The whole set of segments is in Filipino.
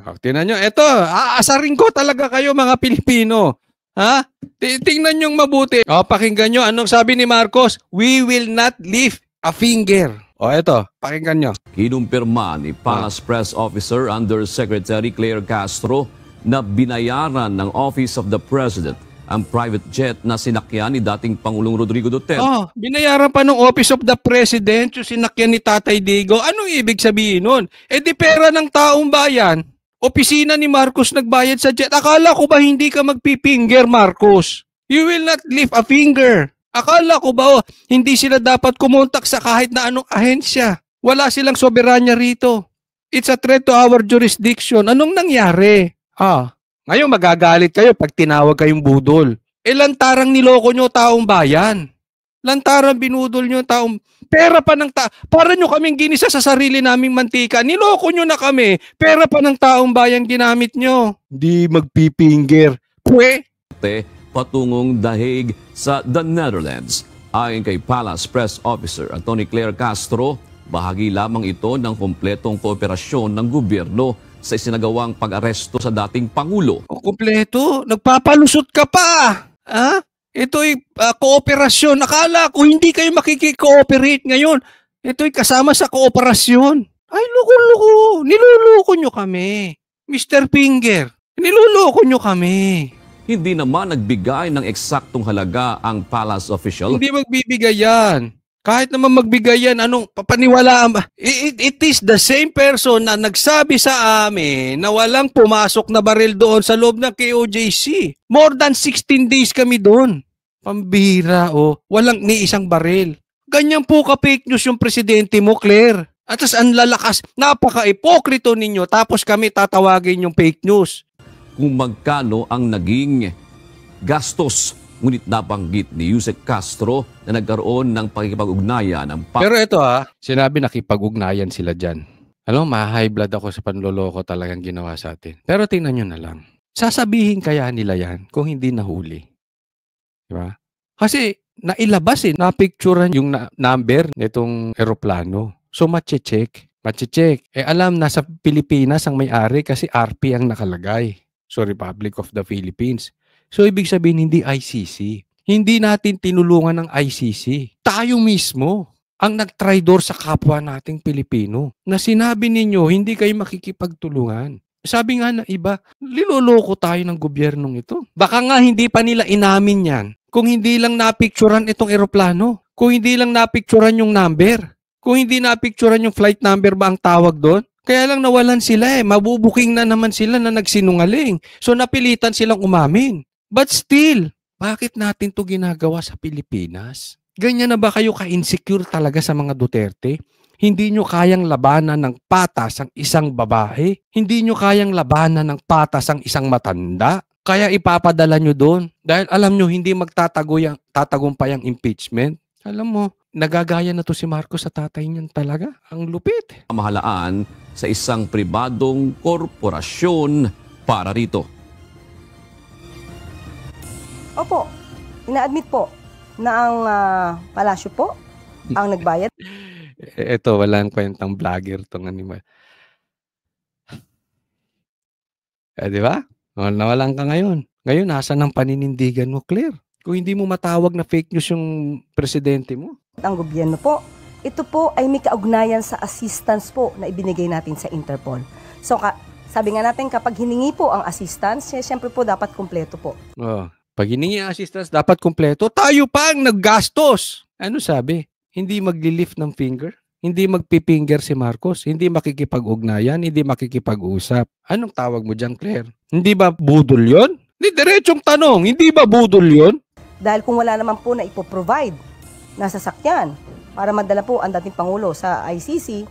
Tingnan nyo, eto, aasarin ko talaga kayo mga Pilipino. Ha? Tingnan nyo mabuti. Pakinggan nyo, anong sabi ni Marcos? We will not lift a finger. Eto, pakinggan nyo. Kinumpirma ni Palace Press Officer Undersecretary Claire Castro na binayaran ng Office of the President ang private jet na sinakyan ni dating Pangulong Rodrigo Duterte. Binayaran pa ng Office of the President yung sinakyan ni Tatay Digo. Anong ibig sabihin nun? Di pera ng taong bayan. Opisina ni Marcos nagbayad sa jet. Akala ko ba hindi ka magpipinger, Marcos? You will not lift a finger. Akala ko ba hindi sila dapat kumontak sa kahit na anong ahensya? Wala silang soberanya rito. It's a threat to our jurisdiction. Anong nangyari? Ngayon magagalit kayo pag tinawag kayong budol. Lantarang niloko nyo taong bayan. Lantarang binudol nyo taong... Pera pa ng para nyo kaming ginisa sa sarili naming mantika. Niloko nyo na kami. Pera pa ng taong bayan ginamit nyo. Di magpipinger. Patungong The Hague sa The Netherlands. Ayon kay Palace Press Officer Atty. Claire Castro, bahagi lamang ito ng kumpletong kooperasyon ng gobyerno sa isinagawang pag-aresto sa dating Pangulo. Kumpleto? Nagpapalusot ka pa! Ito'y kooperasyon. Nakala ko hindi kayo makikikooperate ngayon. Ito'y kasama sa kooperasyon. Ay, loko-loko. Niluloko nyo kami. Mr. Finger, niluloko nyo kami. Hindi naman nagbigay ng eksaktong halaga ang Palace official. Hindi magbibigay yan. Kahit naman magbigay yan, anong papaniwalaan ba? It is the same person na nagsabi sa amin na walang pumasok na baril doon sa loob ng KOJC. More than 16 days kami doon. Pambira, walang ni isang baril. Ganyan po ka-fake news yung presidente mo, Claire. At ang lalakas, napaka-ipokrito ninyo, tapos kami tatawagin yung fake news. Kung magkano ang naging gastos, ngunit nabanggit ni Yusek Castro na nagkaroon ng pakikipag-ugnayan ng Pero ito sinabi nakipag-ugnayan sila dyan. Ma-high blood ako sa panloloko talagang ginawa sa atin. Pero tingnan nyo na lang. Sasabihin kaya nila yan kung hindi nahuli? Diba? Kasi nailabas napicturean yung number nitong eroplano. So mache-check. Alam nasa Pilipinas ang may-ari kasi RP ang nakalagay. So Republic of the Philippines. So, ibig sabihin, hindi ICC. Hindi natin tinulungan ng ICC. Tayo mismo ang nagtraidor sa kapwa nating Pilipino. Na sinabi ninyo, hindi kayo makikipagtulungan. Sabi nga na iba, niloloko tayo ng gobyernong ito. Baka nga hindi pa nila inamin yan. Kung hindi lang napicturan itong eroplano. Kung hindi lang napicturan yung number. Kung hindi napicturan yung flight number ba ang tawag doon. Kaya lang nawalan sila Mabubuking na naman sila na nagsinungaling. So, napilitan silang umamin. But still, bakit natin to ginagawa sa Pilipinas? Ganyan na ba kayo ka-insecure talaga sa mga Duterte? Hindi nyo kayang labanan ng patas ang isang babae? Hindi nyo kayang labanan ng patas ang isang matanda? Kaya ipapadala nyo doon? Dahil alam nyo, hindi tatagumpay ang impeachment. Alam mo, nagagaya na to si Marcos sa tatay niyan talaga. Ang lupit. Pamahalaan sa isang pribadong korporasyon para rito. Opo, ina-admit po na ang palasyo po ang nagbayad. Ito, walang kwentang vlogger tong animal. Di ba? Nawalan ka ngayon. Ngayon, nasa ng paninindigan mo, Claire? Kung hindi mo matawag na fake news yung presidente mo. Ang gobyerno po, ito po ay may kaugnayan sa assistance po na ibinigay natin sa Interpol. So, sabi nga natin, kapag hiningi po ang assistance, siyempre po dapat kumpleto po. Pag hiningi ang assistance, dapat kumpleto. Tayo pa ang naggastos. Ano sabi? Hindi magli-lift ng finger? Hindi magpipinger si Marcos? Hindi makikipag-ugnayan? Hindi makikipag-usap? Anong tawag mo dyan, Claire? Hindi ba budol yun? Hindi, diretsong tanong. Hindi ba budol yun? Dahil kung wala naman po na ipoprovide na sasakyan para madala po ang dating Pangulo sa ICC,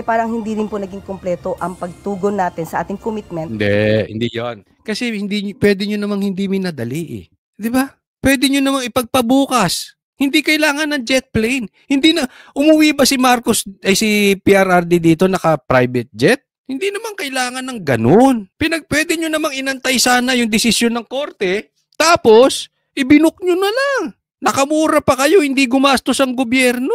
parang hindi rin po naging kumpleto ang pagtugon natin sa ating commitment. Hindi yon. Kasi pwede nyo namang hindi minadali Di ba? Pwede nyo namang ipagpabukas. Hindi kailangan ng jet plane. Hindi na, umuwi ba si Marcos, si PRRD dito naka-private jet? Hindi naman kailangan ng ganun. Pwede nyo namang inantay sana yung desisyon ng korte, tapos, ibinuk nyo na lang. Nakamura pa kayo, hindi gumastos ang gobyerno.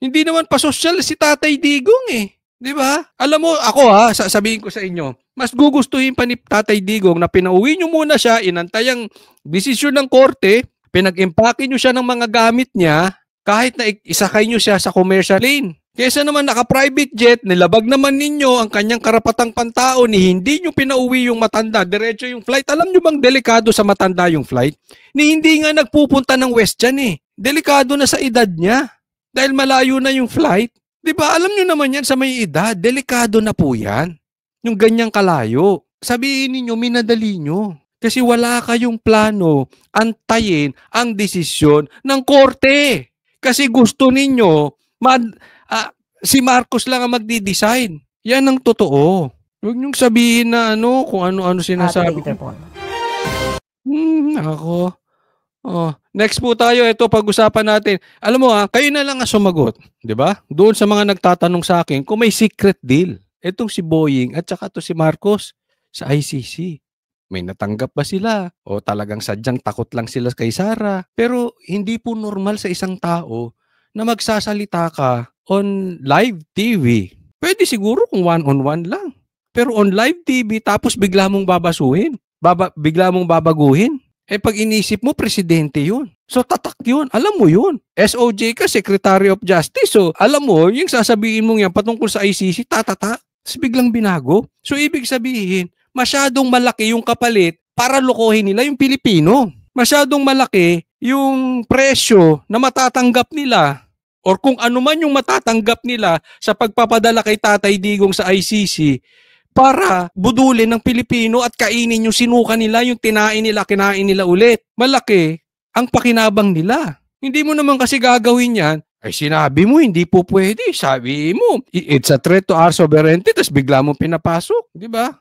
Hindi naman pasosyal si Tatay Digong Di ba? Alam mo, ako sasabihin ko sa inyo, Mas gugustuhin pa ni Tatay Digong na pinauwi nyo muna siya, inantay ang desisyon ng korte, pinag-impake nyo siya ng mga gamit niya, kahit na isakay nyo siya sa commercial lane. Kesa naman naka-private jet, nilabag naman ninyo ang kanyang karapatang pantao ni hindi nyo pinauwi yung matanda, diretso yung flight. Alam nyo bang delikado sa matanda yung flight? Ni hindi nga nagpupunta ng West dyan eh. Delikado na sa edad niya. Dahil malayo na yung flight. Di ba? Alam nyo naman yan sa may edad. Delikado na po yan. Yung ganyang kalayo. Sabihin ninyo, minadali nyo. Kasi wala kayong plano antayin ang desisyon ng korte. Kasi gusto ninyo, si Marcos lang ang magdi-design. Yan ang totoo. Huwag niyong sabihin na kung ano-ano sinasabi. Ako. Next po tayo, ito pag-usapan natin. Alam mo kayo na lang ang sumagot, 'di ba? Doon sa mga nagtatanong sa akin kung may secret deal. Etong si Boying at saka to si Marcos sa ICC. May natanggap ba sila? O talagang sadyang takot lang sila kay Sara? Pero hindi po normal sa isang tao na magsasalita ka on live TV. Pwede siguro kung one-on-one lang. Pero on live TV tapos bigla mong babasuhin. Bigla mong babaguhin. Pag inisip mo, presidente yun. So tatak yun. Alam mo yun. SOJ ka, Secretary of Justice. So alam mo, yung sasabihin mong yan patungkol sa ICC, tatata. Tapos biglang binago. So ibig sabihin, masyadong malaki yung kapalit para lokohin nila yung Pilipino. Masyadong malaki yung presyo na matatanggap nila or kung ano man yung matatanggap nila sa pagpapadala kay Tatay Digong sa ICC para budulin ng Pilipino at kainin yung sinuka nila, yung kinain nila ulit. Malaki ang pakinabang nila. Hindi mo naman kasi gagawin yan. Ay sinabi mo, hindi po pwede. Sabi mo, it's a threat to our sovereignty, tapos bigla mo pinapasok. Di ba?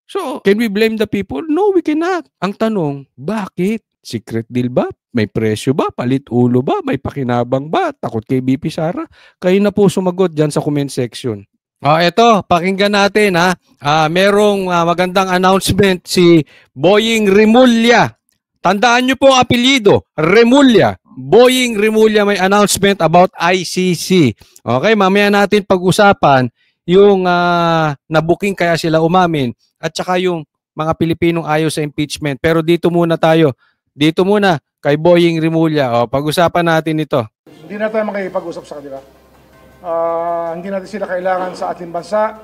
So, can we blame the people? No, we cannot. Ang tanong, bakit? Secret deal ba? May presyo ba? Palit ulo ba? May pakinabang ba? Takot kay BP Sara? Kayo na po sumagot dyan sa comment section. Eto, pakinggan natin merong magandang announcement si Boying Rimulya. Tandaan nyo po ang apelyido, Rimulya. Boying Rimulya may announcement about ICC. Okay, mamaya natin pag-usapan yung nabuking kaya sila umamin at saka yung mga Pilipinong ayaw sa impeachment. Pero dito muna tayo. Dito muna kay Boying Rimulya. Pag-usapan natin ito. Hindi na tayo makikipag-usap sa kanila. Hindi natin sila kailangan sa ating bansa.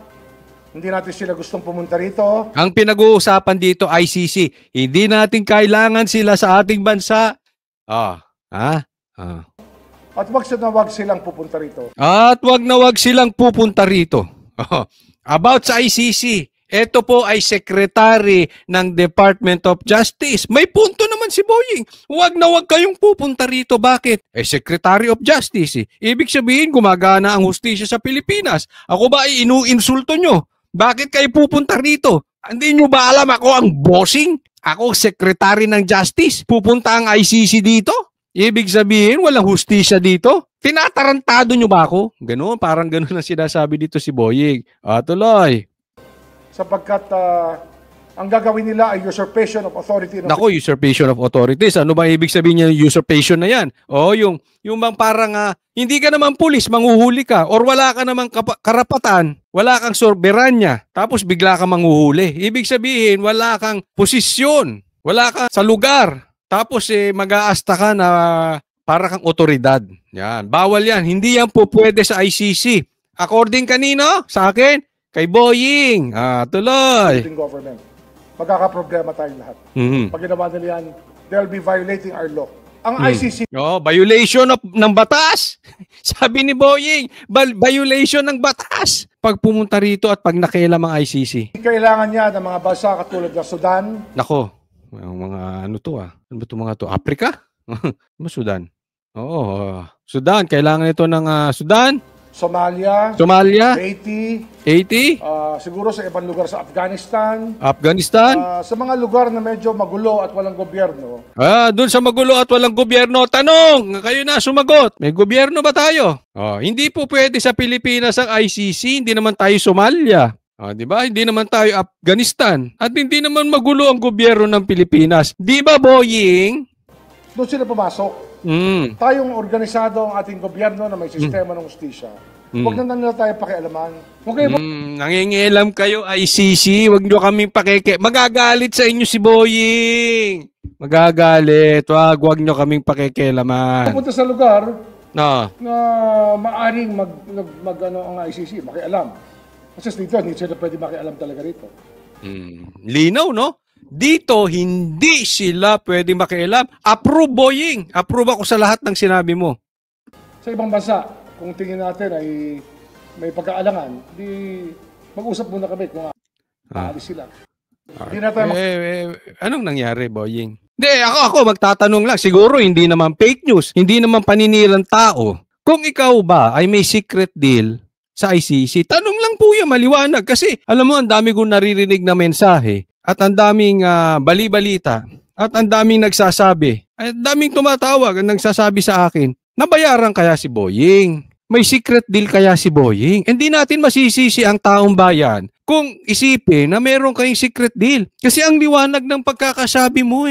Hindi natin sila gustong pumunta rito. Ang pinag-uusapan dito, ICC. Hindi natin kailangan sila sa ating bansa. At wag silang pupunta rito. At wag na wag silang pupunta rito. About sa ICC, ito po ay Secretary ng Department of Justice. May punto naman si Boying. Wag na wag kayong pupunta rito. Bakit? Secretary of Justice. Ibig sabihin, gumagana ang hustisya sa Pilipinas. Ako ba ay inuinsulto nyo? Bakit kayo pupunta rito? Hindi nyo ba alam ako ang bossing? Ako, Secretary ng Justice. Pupunta ang ICC dito? Ibig sabihin, walang hustisya dito? Tinatarantado nyo ba ako? Ganun, parang ganun ang sinasabi dito si Boying. Tuloy. Sapagkat ang gagawin nila ay usurpation of authority. Nako, usurpation of authorities. Ano ba ibig sabihin niya yung usurpation na yan? Yung bang parang hindi ka naman pulis, manghuhuli ka, or wala ka namang karapatan, wala kang soberanya, tapos bigla ka manghuhuli. Ibig sabihin, wala kang posisyon, wala kang sa lugar, tapos mag-aasta ka na para kang otoridad. Yan, bawal yan. Hindi yan po pwede sa ICC. According kanino? Sa akin? Kay Boying. Tuloy. Government. Magkakaproblema tayong lahat. Pag ginawa nila yan, they'll be violating our law. Ang ICC... violation ng batas. Sabi ni Boying, violation ng batas. Pag pumunta rito at pag nakialam ang ICC. Kailangan niya ng mga bansa katulad ng Sudan. Nako, mga ano to Ano ba itong mga to? Africa? Sudan. Sudan. Kailangan ito ng Sudan. Somalia. Haiti. Siguro sa ibang lugar sa Afghanistan. Sa mga lugar na medyo magulo at walang gobyerno. Doon sa magulo at walang gobyerno, tanong, kayo na sumagot. May gobyerno ba tayo? Hindi po pwede sa Pilipinas ang ICC, hindi naman tayo Somalia. Di ba? Hindi naman tayo Afghanistan. At hindi naman magulo ang gobyerno ng Pilipinas. Di ba, Boying? Doon sila pumasok. Tayong organisado ang ating gobyerno na may sistema ng hustisya. Huwag na nila tayo pakialaman. Okay, nangingialam kayo, ICC. Huwag nyo kaming magagalit sa inyo si Boying. Magagalit. Huwag nyo kaming pakikialaman. pupunta sa lugar No. na maaring ang ICC, makialam. Kasi dito, hindi sila pwede makialam talaga rito. Linaw, no? Dito, hindi sila pwede makialam. Approve, Boying. Approve ako sa lahat ng sinabi mo. Sa ibang bansa, kung tingin natin ay may pagkaalangan, di mag-usap muna kami kung aalis sila. Hindi na tayo anong nangyari, Boying? Hindi, ako magtatanong lang. Siguro hindi naman fake news, hindi naman paninirang tao. Kung ikaw ba ay may secret deal sa ICC, tanong lang po yan, maliwanag. Kasi alam mo, ang dami kong naririnig na mensahe at ang daming bali-balita at ang daming nagsasabi. At ang daming tumatawag at nagsasabi sa akin, nabayaran kaya si Boying? May secret deal kaya si Boying? Hindi natin masisisi ang taong bayan kung isipin na meron kayong secret deal. Kasi ang liwanag ng pagkakasabi mo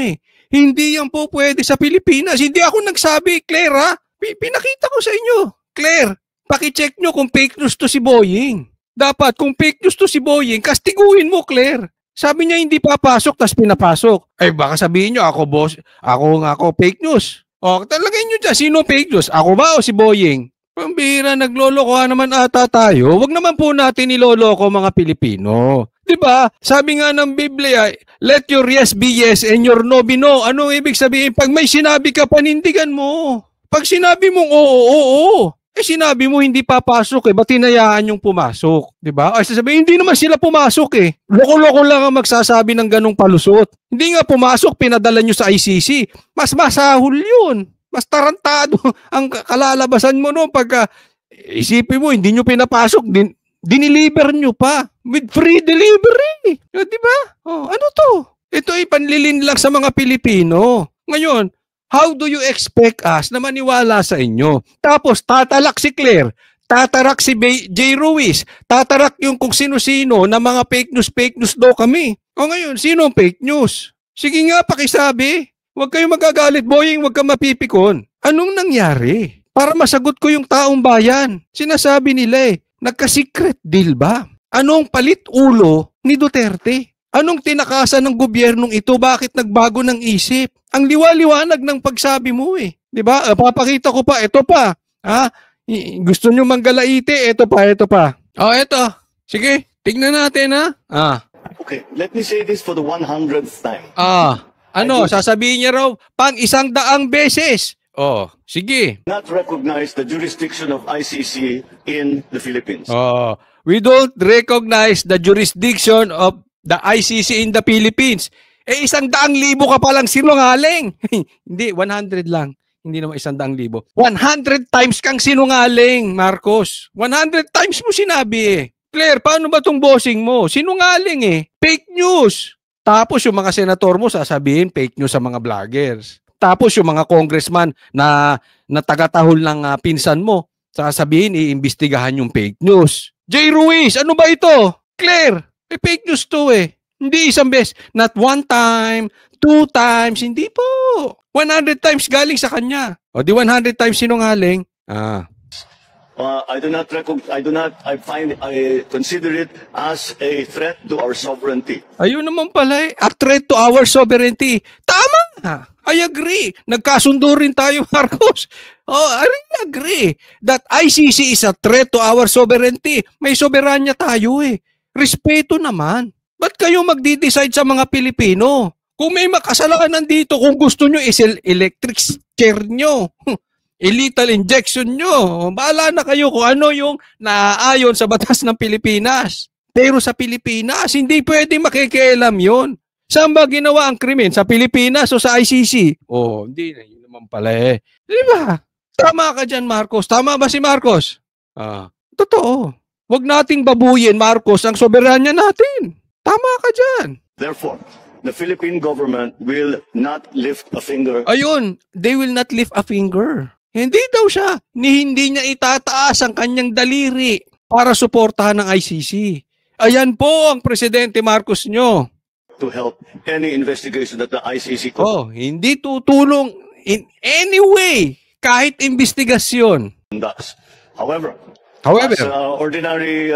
hindi yan po pwede sa Pilipinas. Hindi ako nagsabi, Claire ha? Pinakita ko sa inyo. Claire, pakicheck nyo kung fake news to si Boying. Dapat kung fake news to si Boying, kastiguin mo, Claire. Sabi niya hindi papasok, tas pinapasok. Ay baka sabihin nyo, ako fake news. O, talagay nyo dyan, sino fake news? Ako ba o si Boying? Pambira, naglolokohan naman ata tayo. Huwag naman po natin iloloko mga Pilipino. Diba? Sabi nga ng Biblia, let your yes be yes and your no be no. Anong ibig sabihin? Pag may sinabi ka, panindigan mo. Pag sinabi mong oo. Sinabi mo hindi papasok ba't tinayaan yung pumasok? Diba? Ay sasabihin, hindi naman sila pumasok Loko-loko lang ang magsasabi ng ganong palusot. Hindi nga pumasok, pinadala nyo sa ICC. Mas masahol yun. Mas tarantado ang kalalabasan mo noon pagka isipin mo, hindi nyo pinapasok, diniliver nyo pa with free delivery. Di ba? Ano to? Ito ay panlilin lang sa mga Pilipino. Ngayon, how do you expect us na maniwala sa inyo? Tapos tatalak si Claire, tatarak si J. Ruiz, tatarak yung kung sino-sino na mga fake news daw kami. O ngayon, sino ang fake news? Sige nga, pakisabi. Huwag kayong magagalit, Boying, huwag kang mapipikon. Anong nangyari? Para masagot ko yung taong bayan. Sinasabi nila nagka-secret deal ba? Anong palit ulo ni Duterte? Anong tinakasan ng gobyernong ito? Bakit nagbago ng isip? Ang liwa-liwanag ng pagsabi mo Diba? Papakita ko pa, ito pa. Gusto nyo manggalaite, ito pa. Ito. Sige, tignan natin Okay, let me say this for the 100th time. Sasabihin niya raw, pang 100 beses. Sige. Not recognize the jurisdiction of ICC in the Philippines. We don't recognize the jurisdiction of the ICC in the Philippines. 100,000 ka palang sinungaling. Hindi, 100 lang. Hindi naman 100,000. 100 times kang sinungaling, Marcos. 100 times mo sinabi Claire, paano ba tong bossing mo? Sinungaling Fake news. Tapos yung mga senator mo sasabihin fake news sa mga vloggers. Tapos yung mga congressman na taga-tahol ng pinsan mo, sasabihin iimbestigahan yung fake news. J. Ruiz, ano ba ito? Claire, fake news to Hindi isang beses. Not 1 time, 2 times, hindi po. 100 times galing sa kanya. O di 100 times sinungaling. I consider it as a threat to our sovereignty. Ayun naman pala a threat to our sovereignty. Tama! I agree. Nagkasundo rin tayo, Marcos. I really agree that ICC is a threat to our sovereignty. May soberanya tayo Respeto naman. Ba't kayo magdi-decide sa mga Pilipino? Kung may makasalanan dito, kung gusto nyo, electric chair nyo. Lethal injection nyo. Bahala na kayo kung ano yung naaayon sa batas ng Pilipinas. Pero sa Pilipinas, hindi pwedeng makikialam yun. Saan ba ginawa ang krimen? Sa Pilipinas o sa ICC? Hindi na. Yun naman pala Di ba? Tama ka dyan, Marcos. Tama ba si Marcos? Totoo. Huwag nating babuyin, Marcos, ang soberanya natin. Tama ka dyan. Therefore, the Philippine government will not lift a finger. Ayun, they will not lift a finger. Hindi daw siya. Hindi niya itataas ang kanyang daliri para suportahan ng ICC. Ayan po ang Presidente Marcos nyo. To help any investigation that the ICC could hindi tutulong in any way kahit investigasyon. does. However, However, as ordinary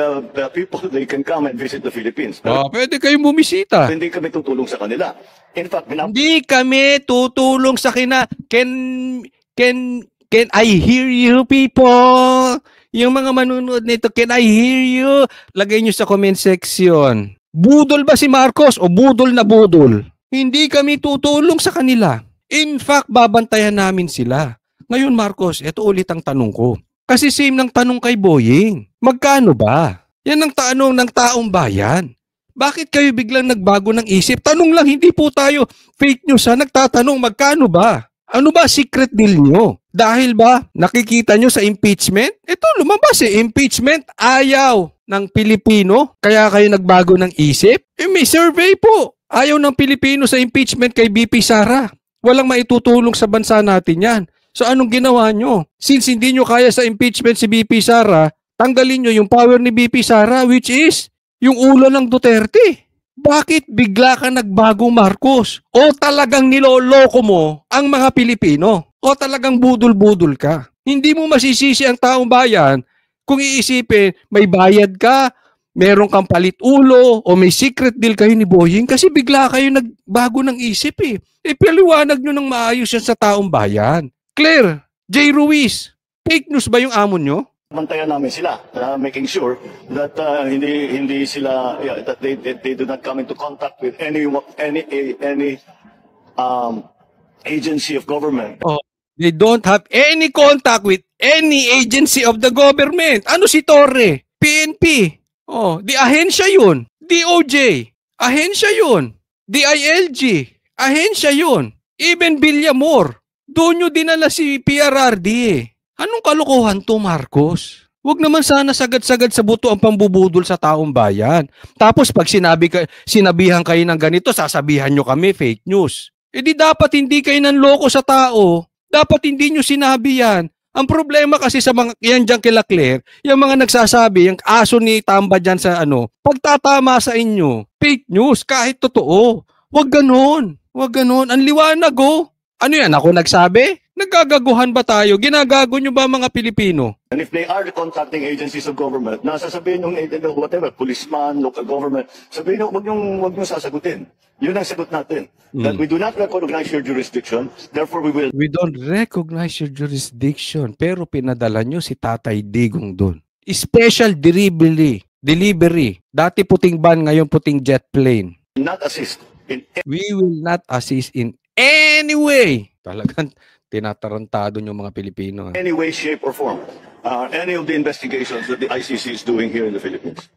people, they can come and visit the Philippines. Pero pwede kayong bumisita. hindi kami tutulong sa kanila. In fact, Hindi kami tutulong sa kina. Can I hear you, people? Yung mga manunood nito, can I hear you? Lagay nyo sa comment section. Budol ba si Marcos o budol na budol? Hindi kami tutulong sa kanila. In fact, babantayan namin sila. Ngayon, Marcos, ito ulit ang tanong ko. Kasi same ng tanong kay Boying. Magkano ba? Yan ang tanong ng taong bayan. Bakit kayo biglang nagbago ng isip? Tanong lang, hindi po tayo fake news ha. Nagtatanong, magkano ba? Ano ba secret deal nyo? Dahil ba nakikita nyo sa impeachment? Ito lumabas impeachment ayaw ng Pilipino. Kaya kayo nagbago ng isip? May survey po. Ayaw ng Pilipino sa impeachment kay BP Sara. Walang maitutulong sa bansa natin yan. So anong ginawa nyo? Since hindi nyo kaya sa impeachment si BP Sara, tanggalin nyo yung power ni BP Sara, which is yung ulo ng Duterte. Bakit bigla ka nagbago, Marcos? O talagang niloloko mo ang mga Pilipino? O talagang budol-budol ka? Hindi mo masisisi ang taong bayan kung iisipin may bayad ka, meron kang palit ulo, o may secret deal kayo ni Boying kasi bigla kayo nagbago ng isip eh. Paliwanag nyo ng maayos yan sa taong bayan. Claire, J. Ruiz, fake news ba yung amo nyo? bantayan namin sila, making sure that hindi sila that they do not come into contact with any agency of government. Oh, they don't have any contact with any agency of the government. Ano si Torre? PNP. Oh, di ahensya yun. DOJ. Ahensya yun. DILG. Ahensya yun. Even Villamor. Doon nyo dinala si PRRD eh. Anong kalokohan to, Marcos? Huwag naman sana sagad-sagad sa buto ang pambubudol sa taong bayan. Tapos pag sinabihan kayo ng ganito, sasabihan nyo kami fake news. E di dapat hindi kayo nanloko sa tao. Dapat hindi nyo sinabi yan. Ang problema kasi sa mga, yan dyan kila Claire, yung mga nagsasabi, yung aso ni Tamba dyan sa pagtatama sa inyo, fake news, kahit totoo. Huwag ganon. Huwag ganon. Ang liwanag oh. Ano yan? Ako nagsabi? Nagagaguhan ba tayo? Ginagago nyo ba mga Pilipino? And if they are contacting agencies of government, nasasabihin yung whatever, policeman, local government, sabihin nyo, wag nyo sasagutin. Yun ang sagot natin. That we do not recognize your jurisdiction, therefore we will... We don't recognize your jurisdiction, pero pinadala nyo si Tatay Digong doon. Special delivery. Dati puting van, ngayon puting jet plane. Not assist in... We will not assist in any way. Talagang tinatarantado yung mga Pilipino. any way, shape, or form, any of the investigations that the ICC is doing here in the Philippines.